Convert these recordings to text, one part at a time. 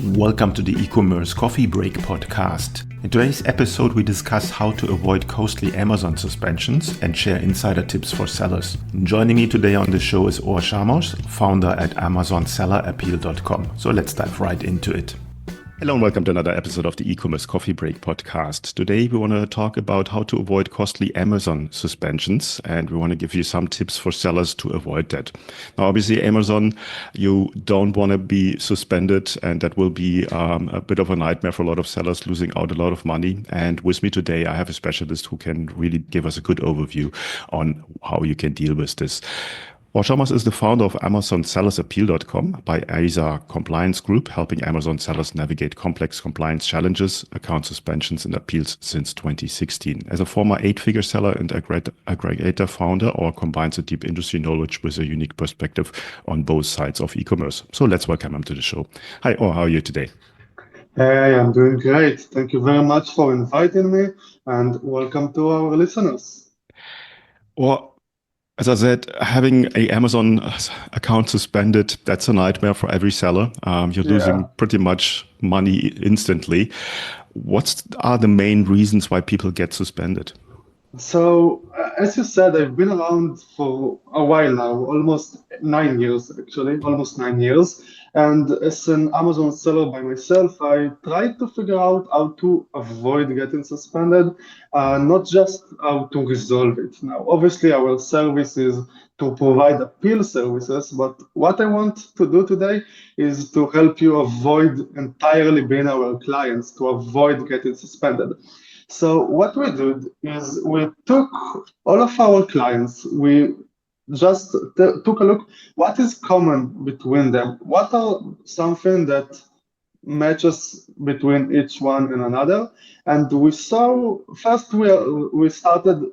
Welcome to the e-commerce coffee break podcast. In today's episode, we discuss how to avoid costly Amazon suspensions and share insider tips for sellers. Joining me today on the show is Or Shamos, founder at AmazonSellerAppeal.com. So let's dive right into it. Hello and welcome to another episode of the e-commerce coffee break podcast. Today we want to talk about how to avoid costly Amazon suspensions, and we want to give you some tips for sellers to avoid that. Now, obviously, Amazon, you don't want to be suspended, and that will be a bit of a nightmare for a lot of sellers, losing out a lot of money. And with me today, I have a specialist who can really give us a good overview on how you can deal with this. Shamas is the founder of AmazonSellersAppeal.com by ASA Compliance Group, helping Amazon sellers navigate complex compliance challenges, account suspensions, and appeals since 2016. As a former eight-figure seller and aggregator founder, Or combines a deep industry knowledge with a unique perspective on both sides of e-commerce. So let's welcome him to the show. Hi, Or, how are you today? Hey, I'm doing great. Thank you very much for inviting me, and welcome to our listeners. Or, as I said, having a Amazon account suspended, that's a nightmare for every seller. You're losing Yeah. pretty much money instantly. What are the main reasons why people get suspended? As you said, I've been around for a while now, almost 9 years, actually, almost 9 years. And as an Amazon seller by myself, I tried to figure out how to avoid getting suspended, not just how to resolve it. Now, obviously, our service is to provide appeal services, but what I want to do today is to help you avoid entirely being our clients, to avoid getting suspended. So what we did is we took all of our clients, we just took a look what is common between them, what are something that matches between each one and another, and we saw first we started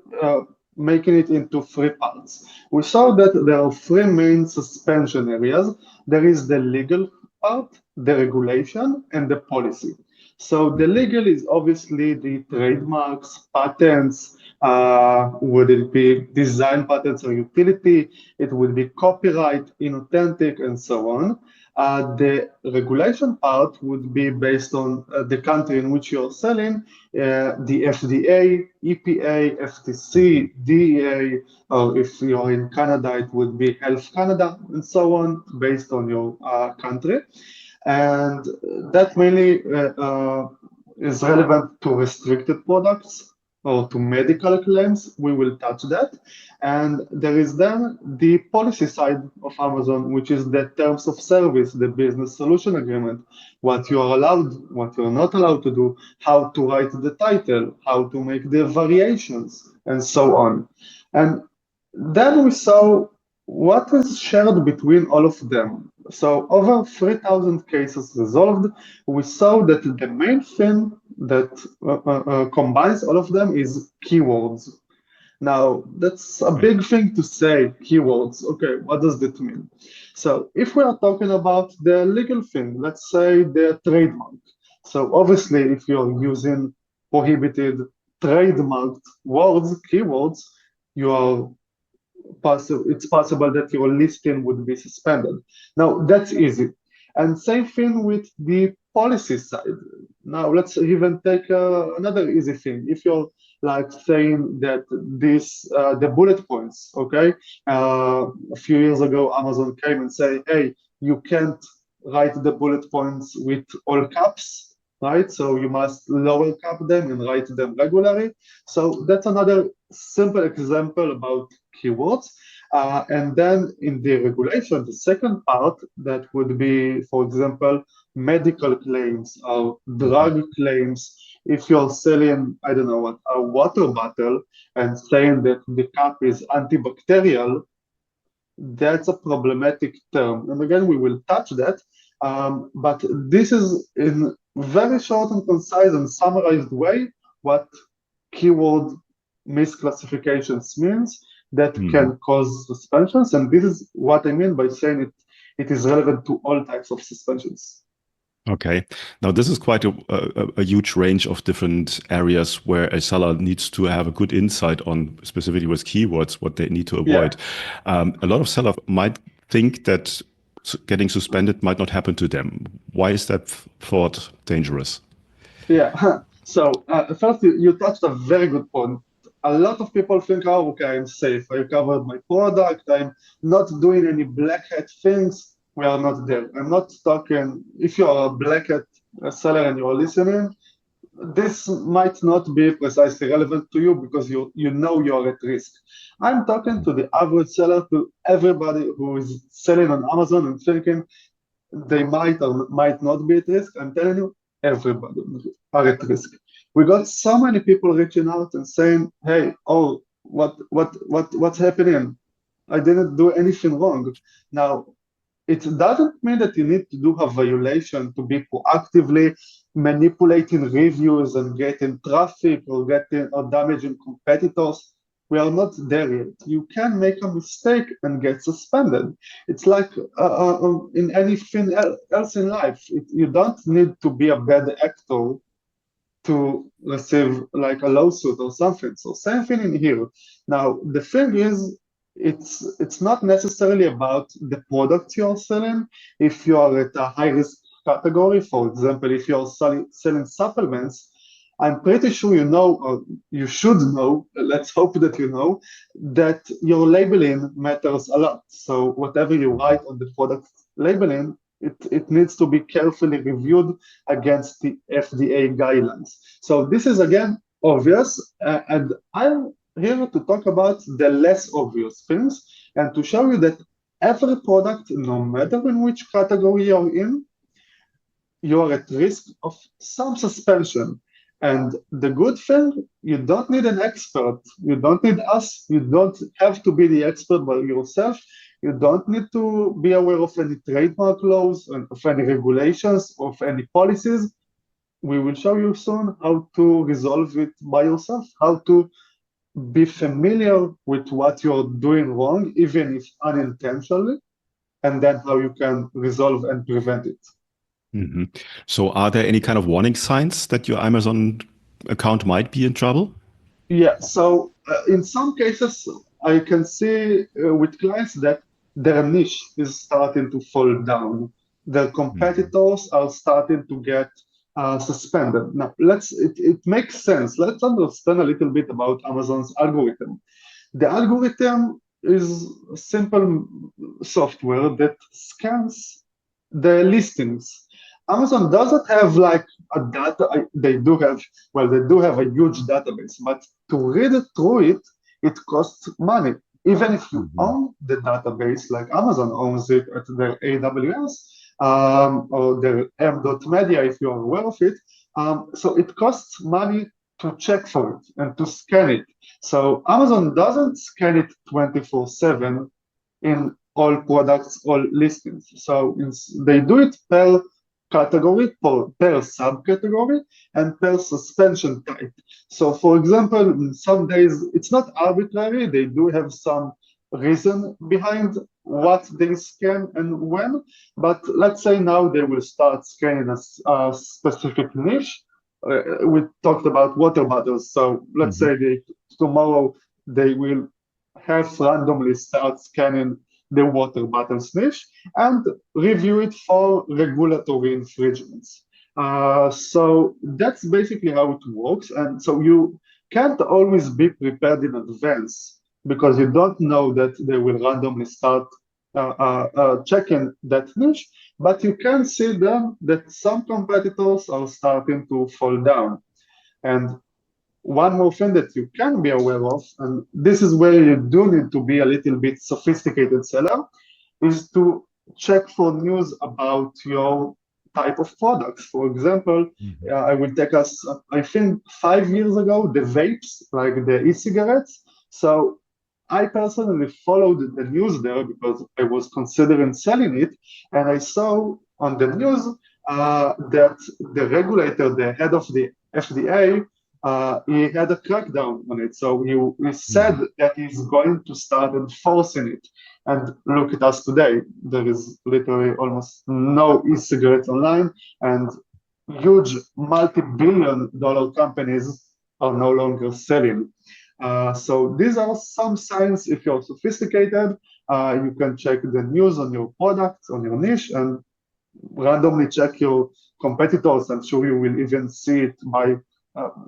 making it into three parts. We saw that there are three main suspension areas. There is the legal part, the regulation, and the policy. So the legal is obviously the trademarks, patents, would it be design patents or utility? It would be copyright, inauthentic, and so on. The regulation part would be based on the country in which you're selling, the FDA, EPA, FTC, DEA, or if you're in Canada, it would be Health Canada, and so on, based on your country. And that mainly is relevant to restricted products or to medical claims. We will touch that. And there is then the policy side of Amazon, which is the terms of service, the business solution agreement, what you are allowed, what you're not allowed to do, how to write the title, how to make the variations, and so on. And then we saw what is shared between all of them. So over 3,000 cases resolved, we saw that the main thing that combines all of them is keywords. Now, that's a Right. big thing to say, keywords. Okay, what does that mean? So if we are talking about the legal thing, let's say the trademark. So obviously, if you're using prohibited trademarked words, keywords, you are it's possible that your listing would be suspended. Now, that's easy. And same thing with the policy side. Now, let's even take another easy thing. If you're like saying that the bullet points, okay? A few years ago, Amazon came and say, hey, you can't write the bullet points with all caps, right? So you must lower cap them and write them regularly. So that's another simple example about keywords. And then in the regulation, the second part that would be, for example, medical claims or Mhm. drug claims. If you're selling, I don't know what, a water bottle and saying that the cap is antibacterial, that's a problematic term. And again, we will touch that. But this is in very short and concise and summarized way what keyword misclassifications means that Mhm. can cause suspensions. And this is what I mean by saying it is relevant to all types of suspensions. Okay. Now, this is quite a huge range of different areas where a seller needs to have a good insight on, specifically with keywords, what they need to Yeah. avoid. A lot of sellers might think that getting suspended might not happen to them. Why is that thought dangerous? Yeah. So first, you touched a very good point. A lot of people think, oh, okay, I'm safe. I covered my product. I'm not doing any black hat things. We are not there. I'm not talking. If you are a black hat seller and you're listening, this might not be precisely relevant to you because you know you're at risk. I'm talking to the average seller, to everybody who is selling on Amazon and thinking they might or might not be at risk. I'm telling you, everybody are at risk. We got so many people reaching out and saying, "Hey, oh, what's happening? I didn't do anything wrong." Now, it doesn't mean that you need to do a violation to be proactively manipulating reviews and getting traffic or getting or damaging competitors. We are not there yet. You can make a mistake and get suspended. It's like in anything else in life. You don't need to be a bad actor to receive like a lawsuit or something. So same thing in here. Now the thing is, it's not necessarily about the products you're selling. If you are at a high risk category, for example, if you're selling supplements, I'm pretty sure you know, or you should know, let's hope that you know, that your labeling matters a lot. So whatever you write on the product labeling, it needs to be carefully reviewed against the FDA guidelines. So this is again obvious, and I'm here to talk about the less obvious things and to show you that every product, no matter in which category you're in, you are at risk of some suspension. And the good thing, you don't need an expert. You don't need us. You don't have to be the expert by yourself. You don't need to be aware of any trademark laws, and of any regulations, of any policies. We will show you soon how to resolve it by yourself, how to be familiar with what you're doing wrong, even if unintentionally, and then how you can resolve and prevent it. Hmm. So are there any kind of warning signs that your Amazon account might be in trouble? Yeah, so in some cases, I can see with clients that their niche is starting to fall down. Their Mhm. competitors are starting to get suspended. Now, it makes sense. Let's understand a little bit about Amazon's algorithm. The algorithm is simple software that scans the listings. Amazon doesn't have like a data, they do have, well, they do have a huge database, but to read it through it, it costs money. Even if you Mhm. own the database, like Amazon owns it at their AWS or their M.Media, if you are aware of it. So it costs money to check for it and to scan it. So Amazon doesn't scan it 24/7 in all products, all listings. So they do it per category, per subcategory, and per suspension type. So for example, in some days, it's not arbitrary. They do have some reason behind what they scan and when. But let's say now they will start scanning a specific niche. We talked about water bottles. So let's Mhm. say tomorrow they will have randomly start scanning the water bottles niche and review it for regulatory infringements. So that's basically how it works. And so you can't always be prepared in advance because you don't know that they will randomly start checking that niche, but you can see them that some competitors are starting to fall down. And one more thing that you can be aware of, and this is where you do need to be a little bit sophisticated seller, is to check for news about your type of products. For example, Mhm. I will take us, I think 5 years ago, the vapes, like the e-cigarettes. So I personally followed the news there because I was considering selling it, and I saw on the news that the regulator, the head of the FDA, he had a crackdown on it. So he said Mhm. that he's going to start enforcing it. And look at us today. There is literally almost no e-cigarettes online, and huge multi-billion dollar companies are no longer selling. So these are some signs if you're sophisticated. You can check the news on your product, on your niche, and randomly check your competitors. I'm sure you will even see it by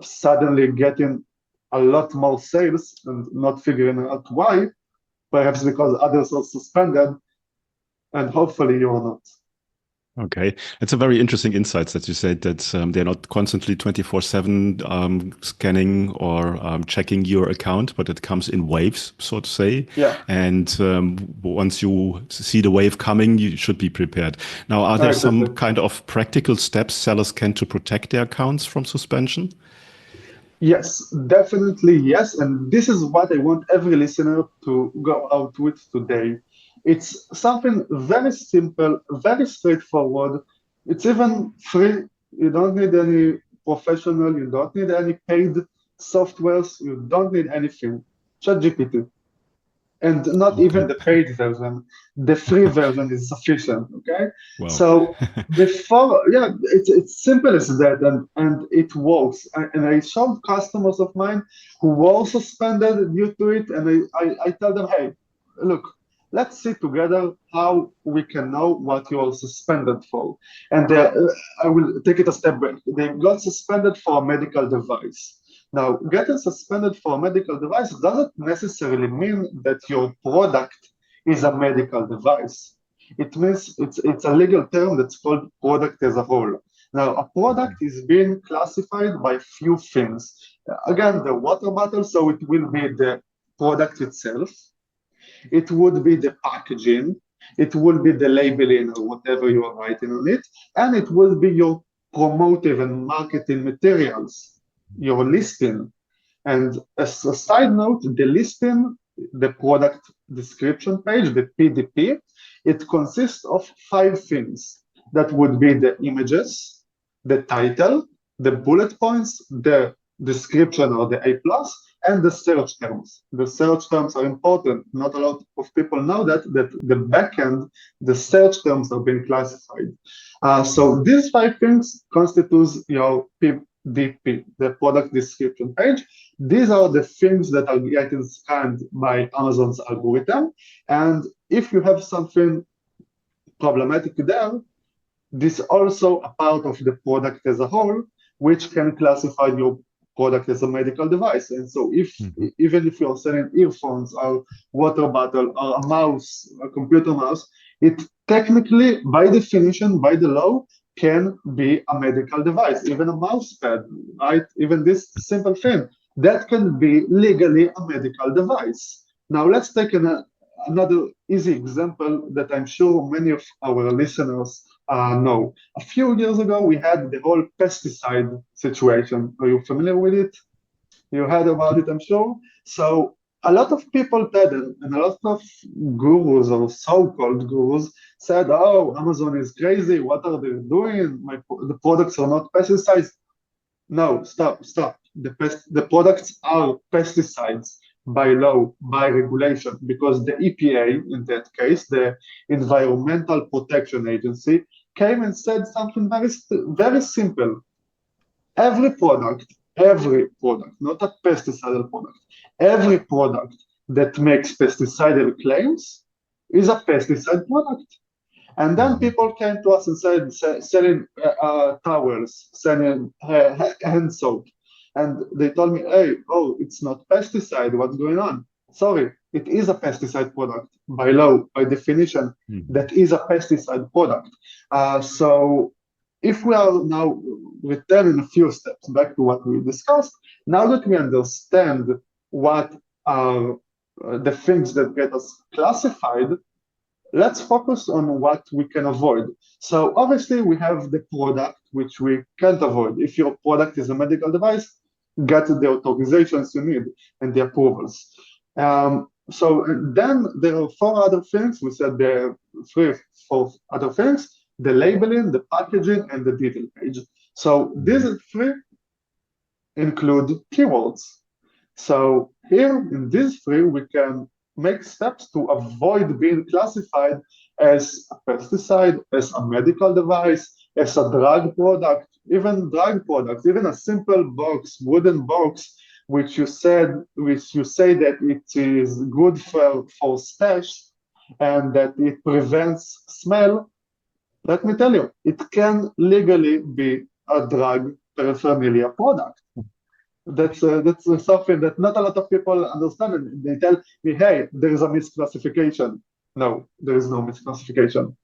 suddenly getting a lot more sales and not figuring out why, perhaps because others are suspended, and hopefully you're not. Okay. It's a very interesting insights that you said that they're not constantly 24/7 scanning or checking your account, but it comes in waves, so to say. Yeah, And once you see the wave coming, you should be prepared. Now, are there some exactly. kind of practical steps sellers can to protect their accounts from suspension? Yes, definitely yes. And this is what I want every listener to go out with today. It's something very simple, very straightforward. It's even free. You don't need any professional, you don't need any paid softwares, you don't need anything. ChatGPT. And not Okay. even the paid version. The free version is sufficient. Okay, Wow. so before, yeah, it's simple as that, and it works. And I showed customers of mine who were suspended due to it, and I tell them, hey, look, let's see together how we can know what you are suspended for. And I will take it a step back. They got suspended for a medical device. Now, getting suspended for a medical device doesn't necessarily mean that your product is a medical device. It means it's a legal term that's called product as a whole. Now, a product is being classified by few things. Again, the water bottle, so it will be the product itself, it would be the packaging, it would be the labeling or whatever you are writing on it, and it will be your promotive and marketing materials, your listing. And as a side note, the listing, the product description page, the PDP, it consists of five things. That would be the images, the title, the bullet points, the description or the A plus, and the search terms. The search terms are important. Not a lot of people know that the backend, the search terms are being classified. So these five things constitutes your PDP, the product description page. These are the things that are getting scanned by Amazon's algorithm. And if you have something problematic there, this also a part of the product as a whole, which can classify your product as a medical device. And so if Mhm. even if you're selling earphones or water bottle or a mouse, a computer mouse, it technically, by definition, by the law, can be a medical device, even a mouse pad, right? Even this simple thing, that can be legally a medical device. Now let's take another easy example that I'm sure many of our listeners know. A few years ago, we had the whole pesticide situation. Are you familiar with it? You heard about it, I'm sure. So a lot of people said, and a lot of gurus or so-called gurus said, "Oh, Amazon is crazy. What are they doing? The products are not pesticides." No, stop. The products are pesticides by law, by regulation, because the EPA, in that case, the Environmental Protection Agency, came and said something very simple. Every product, not a pesticidal product, every product that makes pesticidal claims is a pesticide product. And then Mhm. people came to us and said, selling towels, selling hand soap. And they told me, hey, oh, it's not pesticide. What's going on? Sorry, it is a pesticide product by law, by definition. Mhm. That is a pesticide product. So if we are now returning a few steps back to what we discussed, now that we understand what are the things that get us classified, let's focus on what we can avoid. So obviously we have the product, which we can't avoid. If your product is a medical device, get the authorizations you need and the approvals. So then there are four other things. We said there are four other things: the labeling, the packaging, and the detail page. So these Mhm. three include keywords. So here in these three, we can make steps to avoid being classified as a pesticide, as a medical device, as a drug product, even drug products, even a simple box, wooden box, which you say that it is good for stash. and that it prevents smell, let me tell you, it can legally be a drug paraphernalia product. That's something that not a lot of people understand. And they tell me, hey, there is a misclassification. No, there is no misclassification.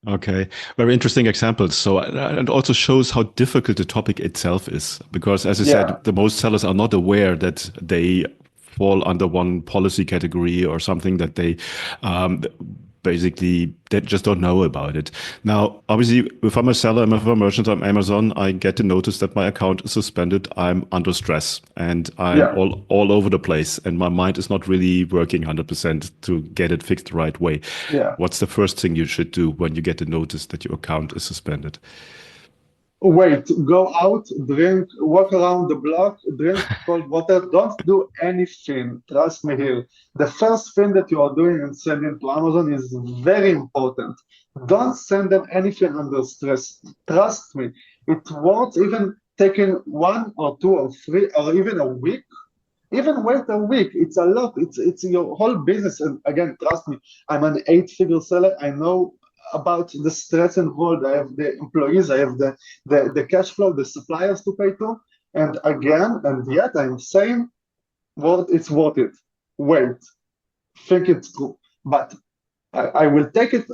Okay, very interesting examples. So, it also shows how difficult the topic itself is, because, as you said, Yeah, the most sellers are not aware that they fall under one policy category or something that they um, basically they just don't know about it. Now, obviously, if I'm a seller, if I'm a merchant on Amazon, I get the notice that my account is suspended. I'm under stress and I'm yeah. all over the place, and my mind is not really working 100% to get it fixed the right way. Yeah. What's the first thing you should do when you get the notice that your account is suspended? Wait, go out, drink, walk around the block, drink cold water. Don't do anything. Trust me here. The first thing that you are doing and sending to Amazon is very important. Don't send them anything under stress. Trust me. It won't even taking 1 or 2 or 3 or even a week. Even wait a week, it's a lot. It's your whole business. And again, trust me, I'm an 8-figure seller. I know about the stress involved. I have the employees, I have the cash flow, the suppliers to pay to. And again, and yet I'm saying what it's worth it. Wait, think it through. But I will take it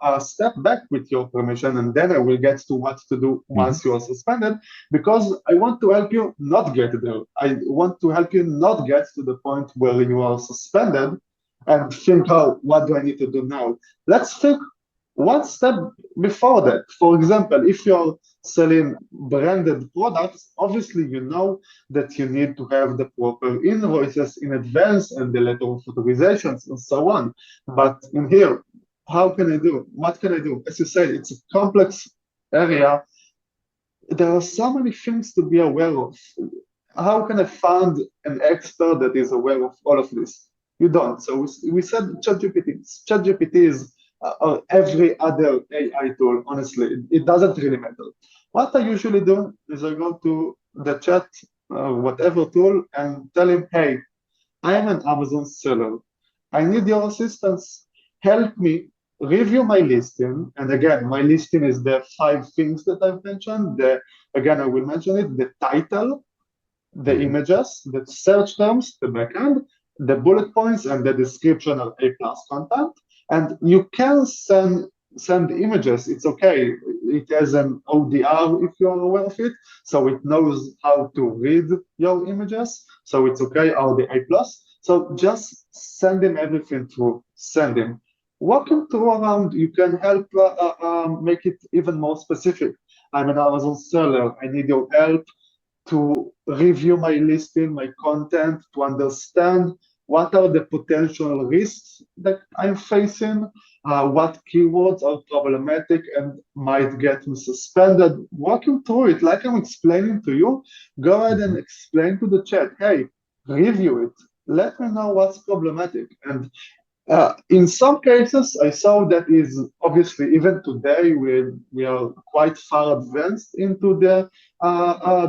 a step back with your permission, and then I will get to what to do Mhm. once you are suspended, because I want to help you not get there. I want to help you not get to the point where you are suspended and think, oh, what do I need to do now? Let's think one step before that. For example, if you're selling branded products, obviously you know that you need to have the proper invoices in advance and the letter of authorizations and so on. But in here, how can I do? What can I do? As you said, it's a complex area. There are so many things to be aware of. How can I find an expert that is aware of all of this? You don't. So we said ChatGPT. ChatGPT is every other AI tool, honestly. It doesn't really matter. What I usually do is I go to the chat, whatever tool, and tell him, hey, I am an Amazon seller. I need your assistance. Help me review my listing. And again, my listing is the 5 things that I've mentioned. Again, I will mention it, the title, the Mhm. images, the search terms, the backend, the bullet points, and the description of A plus content. And you can send images. It's okay. It has an ODR if you're aware of it, so it knows how to read your images. So it's okay. Or the A plus. So just send him everything through. Send him. Walk him through around. You can help make it even more specific. I'm an Amazon seller. I need your help to review my listing, my content, to understand what are the potential risks that I'm facing, what keywords are problematic and might get me suspended. Walking through it like I'm explaining to you, go ahead and Mhm. explain to the chat, hey, review it. Let me know what's problematic. And in some cases, I saw that is obviously even today we are quite far advanced into the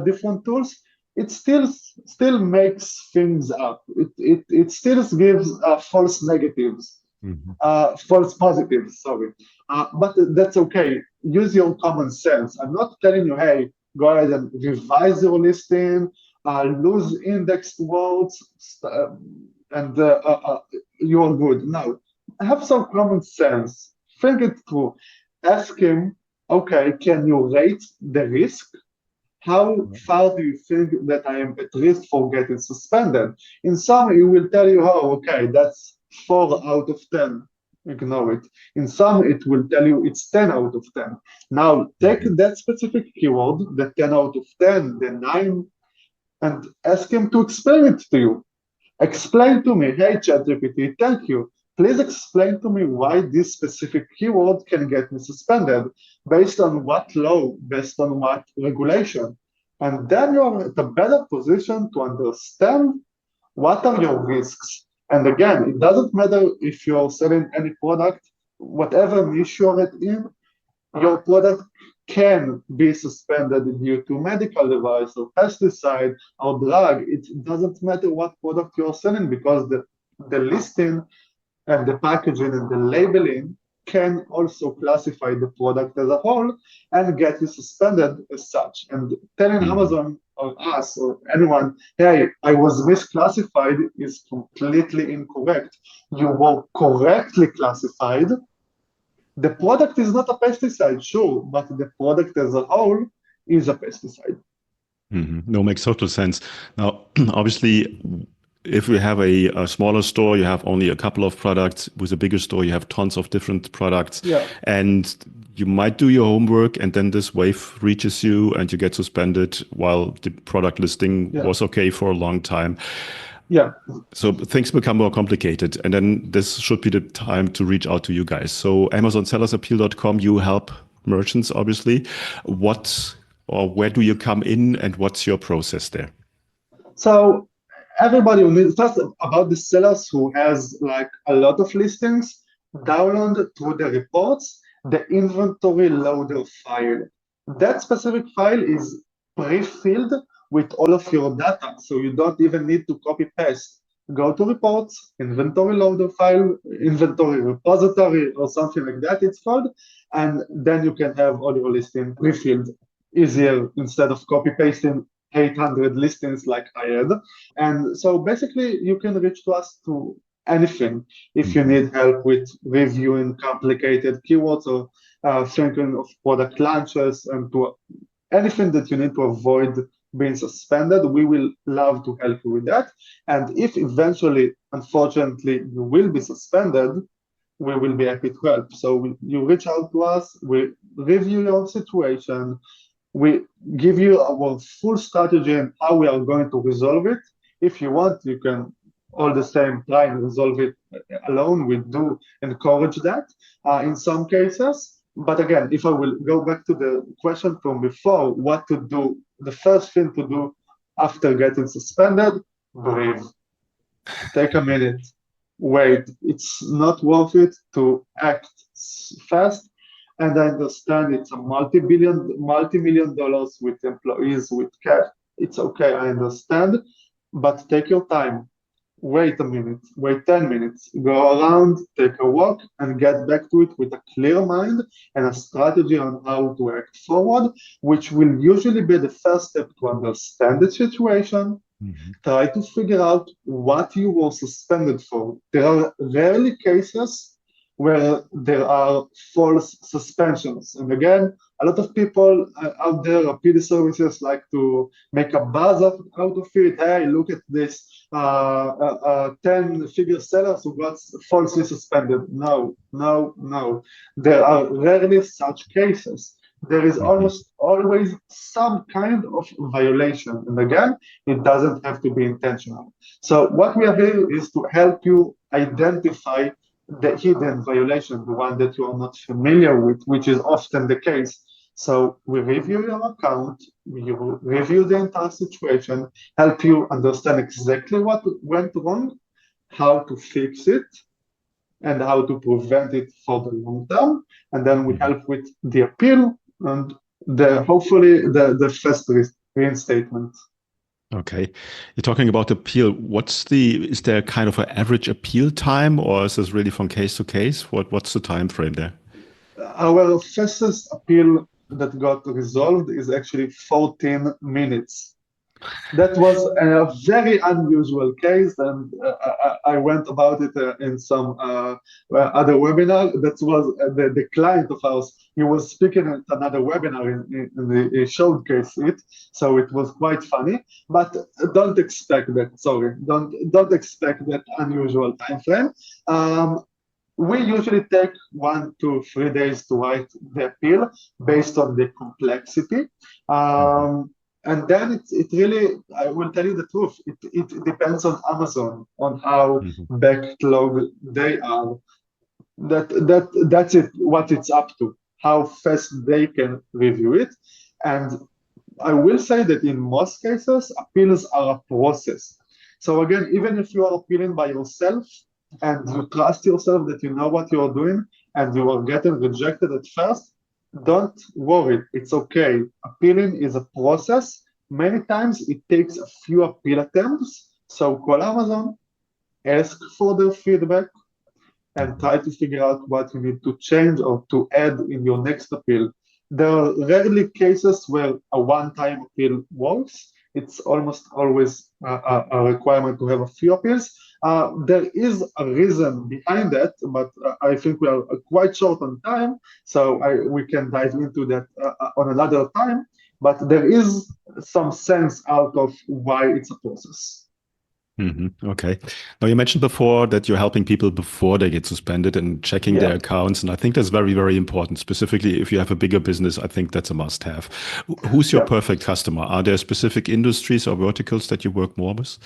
different tools. It still makes things up. It still gives false negatives, Mhm. false positives. Sorry, but that's okay. Use your common sense. I'm not telling you, hey, go ahead and revise your listing, lose indexed words, and you're good. No, have some common sense. Think it through. Ask him, okay, can you rate the risk? How far do you think that I am at risk for getting suspended? In some, he will tell you, oh, okay, that's 4 out of 10. Ignore it. In some, it will tell you it's 10 out of 10. Now, take Mhm. that specific keyword, the 10 out of 10, the 9, and ask him to explain it to you. Explain to me, hey ChatGPT, thank you. Please explain to me why this specific keyword can get me suspended. Based on what law? Based on what regulation? And then you're at a better position to understand what are your risks. And again, it doesn't matter if you're selling any product, whatever niche you're in, your product can be suspended due to medical device or pesticide or drug. It doesn't matter what product you're selling because the listing and the packaging and the labeling can also classify the product as a whole and get you suspended as such. And telling Mhm. Amazon or us or anyone, hey, I was misclassified is completely incorrect. You were correctly classified. The product is not a pesticide, sure, but the product as a whole is a pesticide. No, makes total sense. Now, obviously, if you have a smaller store, you have only a couple of products. With a bigger store, you have tons of different products. Yeah, And you might do your homework, and then this wave reaches you, and you get suspended while the product listing yeah, was okay for a long time. yeah. So things become more complicated. And then this should be the time to reach out to you guys. So AmazonSellersAppeal.com, you help merchants, obviously. What or where do you come in, and what's your process there? So everybody will need first about the sellers who has like a lot of listings, download through the reports the inventory loader file. That specific file is pre-filled with all of your data, so you don't even need to copy paste. Go to reports, inventory loader file, inventory repository, or something like that it's called, and then you can have all your listing pre-filled easier instead of copy pasting 800 listings like I had. And so basically, you can reach to us to anything if you Mhm. need help with reviewing complicated keywords or thinking of product launches and to anything that you need to avoid being suspended. We will love to help you with that. And if eventually, unfortunately, you will be suspended, we will be happy to help. So you reach out to us, we review your situation, we give you our full strategy and how we are going to resolve it. If you want, you can all the same try and resolve it alone. We do encourage that in some cases. But again, if I will go back to the question from before, what to do, the first thing to do after getting suspended, breathe. Take a minute, wait. It's not worth it to act fast. And I understand it's a multi-million dollars with employees, with cash. It's okay, I understand. But take your time. Wait a minute, wait 10 minutes, go around, take a walk, and get back to it with a clear mind and a strategy on how to act forward, which will usually be the first step to understand the situation, Mhm. try to figure out what you were suspended for. There are rarely cases where there are false suspensions. And again, a lot of people out there, PD services, like to make a buzz out of it. Hey, look at this 10-figure sellers who got falsely suspended. No, no, no. There are rarely such cases. There is Mhm. almost always some kind of violation. And again, it doesn't have to be intentional. So what we are here is to help you identify the hidden violation, the one that you are not familiar with, which is often the case. So we review your account, we review the entire situation, help you understand exactly what went wrong, how to fix it, and how to prevent it for the long term. And then we Mhm. help with the appeal and the hopefully the fast reinstatement. Okay. You're talking about appeal. Is there kind of an average appeal time, or is this really from case to case? What's the time frame there? Our fastest appeal that got resolved is actually 14 minutes. That was a very unusual case, and I went about it in some other webinar. That was the client of ours. He was speaking at another webinar in the he showcase it, so it was quite funny. But don't expect that. Sorry, don't expect that unusual time frame. Um, we usually take 1 to 3 days to write the appeal based on the complexity. Mhm. And then it really, I will tell you the truth, it depends on Amazon, on how Mhm. backlog they are. That's it, what it's up to, how fast they can review it. And I will say that in most cases, appeals are a process. So again, even if you are appealing by yourself and you trust yourself that you know what you are doing and you are getting rejected at first, don't worry. It's okay. Appealing is a process. Many times it takes a few appeal attempts. So call Amazon, ask for their feedback, and try to figure out what you need to change or to add in your next appeal. There are rarely cases where a one-time appeal works. It's almost always a requirement to have a few appeals. There is a reason behind that, but I think we are quite short on time, so we can dive into that on another time. But there is some sense out of why it's a process. Okay. Now, you mentioned before that you're helping people before they get suspended and checking their Yeah. accounts. And I think that's very, very important. Specifically, if you have a bigger business, I think that's a must have. Who's your Yeah. perfect customer? Are there specific industries or verticals that you work more with?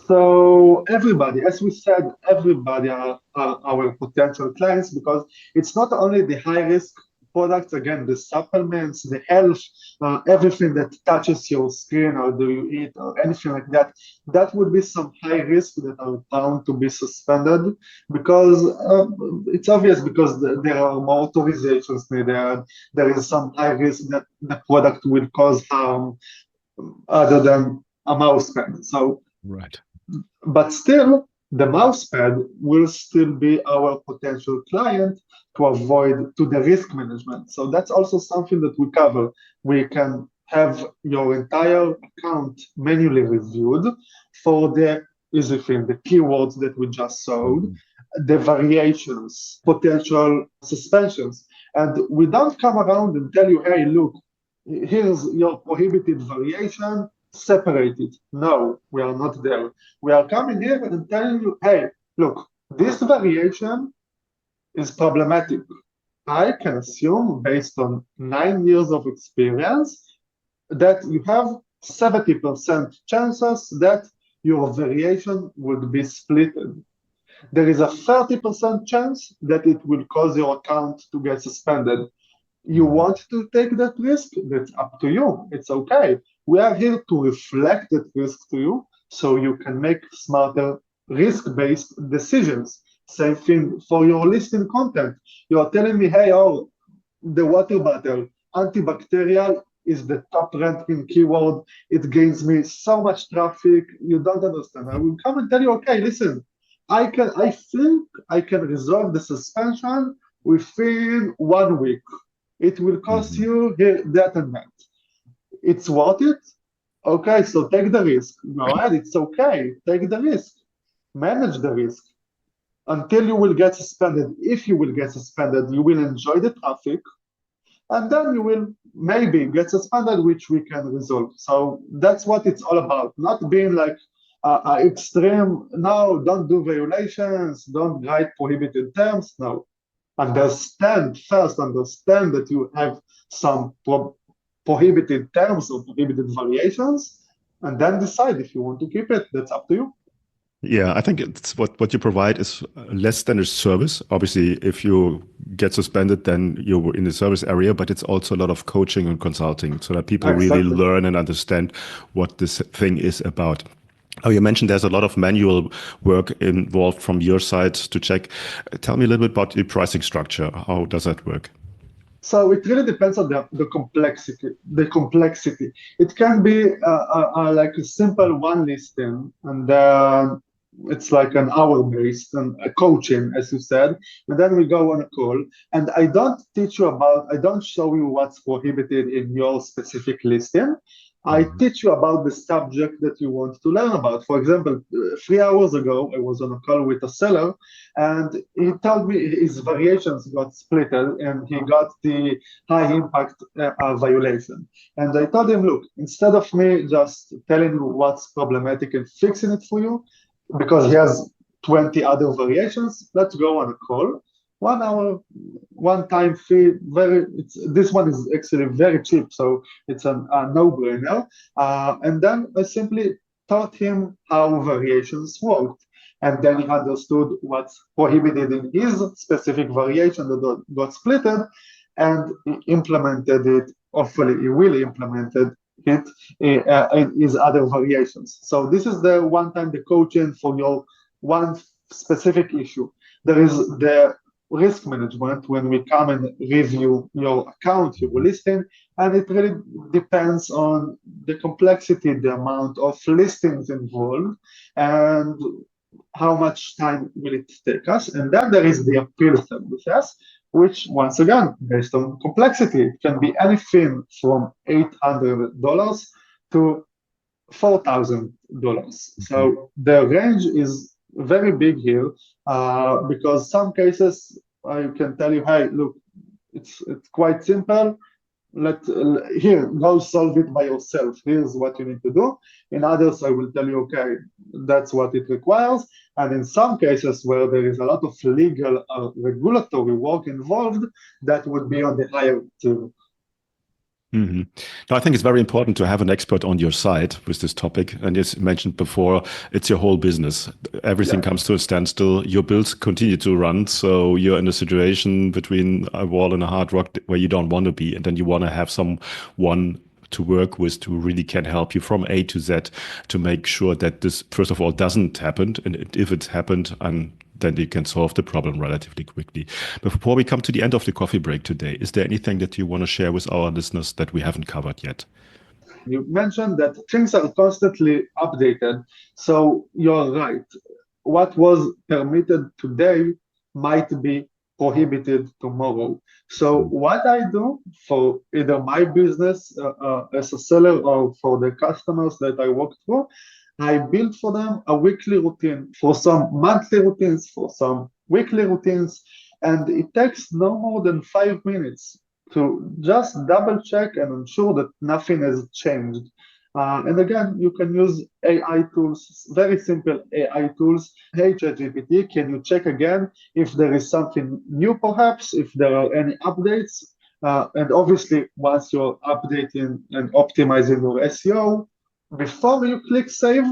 So everybody, as we said, everybody are our potential clients because it's not only the high risk products, again, the supplements, the health, everything that touches your skin or do you eat or anything like that. That would be some high risk that are bound to be suspended because it's obvious because there are more authorizations needed. There is some high risk that the product will cause harm other than a mouse pad. So Right. but still, the mousepad will still be our potential client to avoid to the risk management. So that's also something that we cover. We can have your entire account manually reviewed for the easy thing, the keywords that we just saw, Mhm. the variations, potential suspensions. And we don't come around and tell you, hey, look, here's your prohibited variation, separate it. No, we are not there. We are coming here and telling you, hey, look, this variation is problematic. I can assume, based on 9 years of experience, that you have 70% chances that your variation would be splitted. There is a 30% chance that it will cause your account to get suspended. You Mhm. want to take that risk? That's up to you. It's okay. We are here to reflect that risk to you so you can make smarter risk-based decisions. Same thing for your listing content. You're telling me, hey, oh, the water bottle, antibacterial is the top ranking keyword. It gains me so much traffic. You don't understand. I will come and tell you, okay, listen, I think I can resolve the suspension within 1 week. It will cost Mhm. you here, that and that. It's worth it? Okay, so take the risk. Go ahead, it's okay. Take the risk. Manage the risk until you will get suspended. If you will get suspended, you will enjoy the traffic and then you will maybe get suspended, which we can resolve. So that's what it's all about, not being like extreme. No, don't do violations, don't write prohibited terms. No, understand first, understand that you have some prohibited terms or prohibited variations, and then decide if you want to keep it. That's up to you. Yeah, I think it's what you provide is less than a service. Obviously, if you get suspended, then you're in the service area, but it's also a lot of coaching and consulting so that people really Exactly. learn and understand what this thing is about. Oh, you mentioned there's a lot of manual work involved from your side to check. Tell me a little bit about the pricing structure. How does that work? So it really depends on the complexity. The complexity. It can be like a simple one listing, and it's like an hour based and a coaching, as you said. And then we go on a call, and I don't teach you about. I don't show you what's prohibited in your specific listing. I Mhm. teach you about the subject that you want to learn about. For example, 3 hours ago, I was on a call with a seller and he told me his variations got splitted and he got the high impact violation. And I told him, look, instead of me just telling you what's problematic and fixing it for you, because he has 20 other variations, let's go on a call. 1 hour, one time fee. This one is actually very cheap, so it's a no-brainer. And then I simply taught him how variations work and then he understood what's prohibited in his specific variation that got splitted, and he implemented it. Hopefully, he will implement it in his other variations. So this is the one time the coaching for your one specific issue. There is the risk management when we come and review your account, your Mhm. listing, and it really depends on the complexity, the amount of listings involved, and how much time will it take us? And then there is the appeal services, which once again, based on complexity, it can be anything from $800 to $4,000. Mhm. So the range is very big here because some cases I can tell you, hey, look, it's quite simple. Let Here, go solve it by yourself. Here's what you need to do. In others, I will tell you, okay, that's what it requires. And in some cases where there is a lot of legal or regulatory work involved, that would be on the higher tier. hmm No, I think it's very important to have an expert on your side with this topic. And as mentioned before, it's your whole business. Everything Yeah. comes to a standstill. Your bills continue to run. So you're in a situation between a wall and a hard rock where you don't want to be. And then you want to have someone to work with to really can help you from A to Z to make sure that this, first of all, doesn't happen. And if it's happened, then you can solve the problem relatively quickly. Before we come to the end of the coffee break today, is there anything that you want to share with our listeners that we haven't covered yet? You mentioned that things are constantly updated. So you're right. What was permitted today might be prohibited tomorrow. So what I do for either my business as a seller or for the customers that I work for, I build for them a weekly routine, for some monthly routines, for some weekly routines, and it takes no more than 5 minutes to just double check and ensure that nothing has changed. And again, you can use AI tools, very simple AI tools. Hey, ChatGPT, can you check again if there is something new, perhaps, if there are any updates? And obviously, once you're updating and optimizing your SEO, before you click save,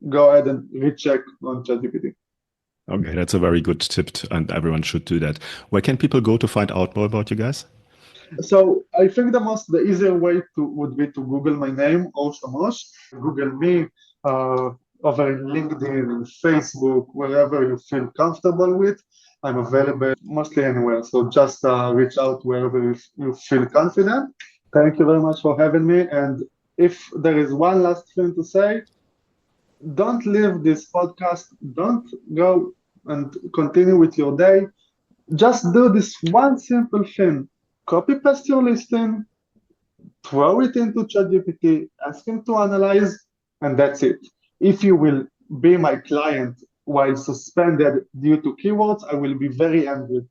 go ahead and recheck on ChatGPT. Okay, that's a very good tip, and everyone should do that. Where can people go to find out more about you guys? So I think the easier way to would be to Google my name, Oshamosh. Google me uh, over in LinkedIn, in Facebook, wherever you feel comfortable with. I'm available mostly anywhere. So just reach out wherever you feel confident. Thank you very much for having me. And if there is one last thing to say, don't leave this podcast. Don't go and continue with your day. Just do this one simple thing. Copy paste your listing, throw it into ChatGPT, ask him to analyze, and that's it. If you will be my client while suspended due to keywords, I will be very angry.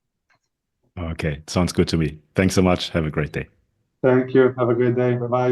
Okay, sounds good to me. Thanks so much. Have a great day. Thank you. Have a great day. Bye bye.